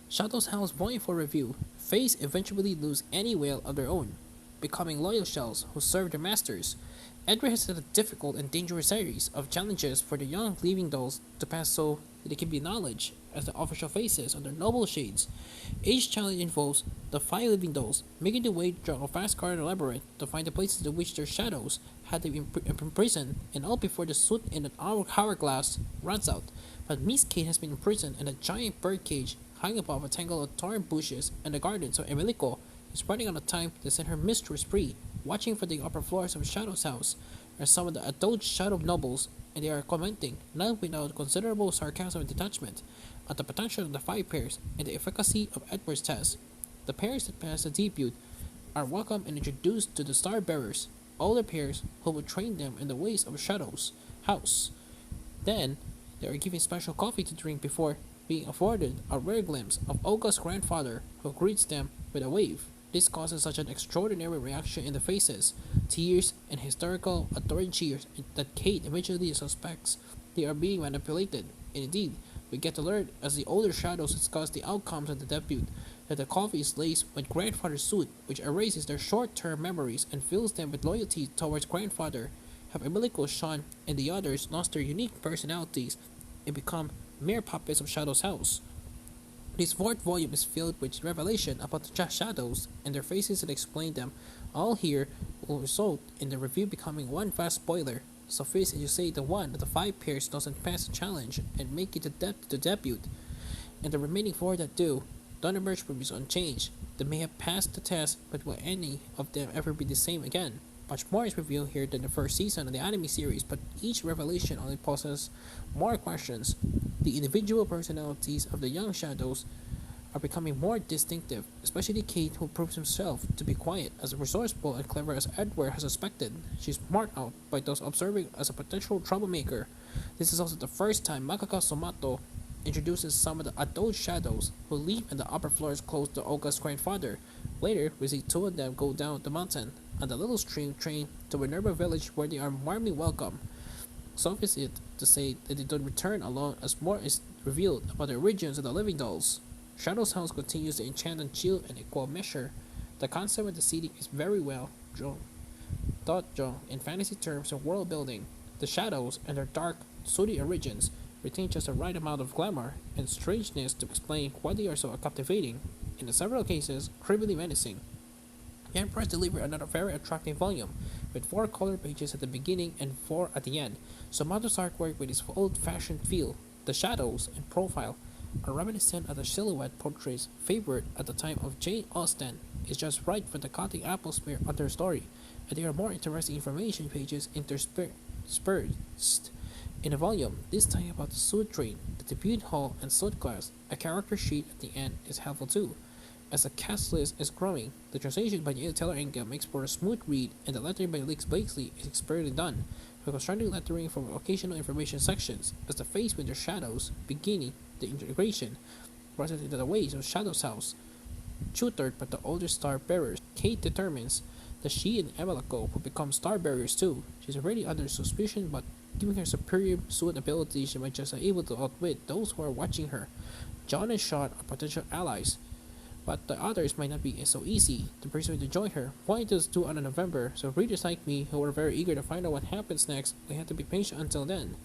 Shadow's House vying for review, Fays eventually lose any will of their own, becoming loyal shells who serve their masters. Edward has had a difficult and dangerous series of challenges for the young Living Dolls to pass so that they can be acknowledged as the official faces of their noble shades. Each challenge involves the five Living Dolls making their way through a fast corridor labyrinth to find the places in which their shadows had to be imprisoned, and all before the suit in an hourglass runs out. But Miss Kate has been imprisoned in a giant bird cage hung above a tangle of thorn bushes in the garden, so Emilico is running out of time to set her mistress free. Watching from the upper floors of Shadow's house are some of the adult Shadow nobles, and they are commenting, not without considerable sarcasm and detachment, on the potential of the five pairs and the efficacy of Edward's test. The pairs that pass the debut are welcomed and introduced to the Star Bearers, older pairs who will train them in the ways of Shadow's house. Then, they are given special coffee to drink before being afforded a rare glimpse of Olga's grandfather, who greets them with a wave. This causes such an extraordinary reaction in the faces, tears, and hysterical adoring cheers that Kate eventually suspects they are being manipulated. And indeed, we get to learn as the older shadows discuss the outcomes of the debut that the coffee is laced with grandfather's suit, which erases their short-term memories and fills them with loyalty towards grandfather. Have Emilico, Sean, and the others lost their unique personalities and become mere puppets of Shadow's house. This fourth volume is filled with revelation about the shadows and their faces that explain them. All here will result in the review becoming one vast spoiler. Suffice it to say the one of the five pairs doesn't pass the challenge and make it to debut, and the remaining four that do don't emerge from this unchanged. They may have passed the test, but will any of them ever be the same again? Much more is revealed here than the first season of the anime series, but each revelation only poses more questions. The individual personalities of the young shadows are becoming more distinctive, especially Kate, who proves himself to be quiet, as resourceful and clever as Edward has suspected. She's marked out by those observing as a potential troublemaker. This is also the first time Makaka Somato introduces some of the adult shadows who live in the upper floors close to Olga's grandfather. Later, we see two of them go down the mountain on the little stream train to Minerva village where they are warmly welcomed. Suffice it to say that they don't return alone as more is revealed about the origins of the living dolls. Shadow's house continues to enchant and chill in equal measure. The concept of the city is very well thought in fantasy terms of world building. The shadows and their dark, sooty origins retain just the right amount of glamour and strangeness to explain why they are so captivating, and in several cases, creepily menacing. Jan Press delivered another very attractive volume, with 4 color pages at the beginning and 4 at the end. Somato's artwork with its old-fashioned feel, the shadows and profile, are reminiscent of the silhouette portraits favored at the time of Jane Austen. Is just right for the cutting atmosphere of their story, and there are more interesting information pages interspersed in a volume, this time about the suit train, the debut hall, and suit class. A character sheet at the end is helpful too. As the cast list is growing, the translation by Neil Taylor Ingham makes for a smooth read, and the lettering by Lex Blakeslee is expertly done, with constructing lettering from occasional information sections, as the face with their shadows, beginning the integration, process into the ways of Shadow's house. Tutored by the older star bearers, Kate determines that she and Emilico will become star bearers too. She's already under suspicion, but given her superior suit abilities, she might just be able to outwit those who are watching her. John and Sean are potential allies, but the others might not be so easy to persuade to join her. Point is due on November, so readers like me who are very eager to find out what happens next will have to be patient until then.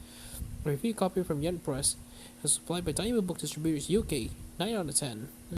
A review copy from Yen Press is supplied by Diamond Book Distributors UK, 9 out of 10.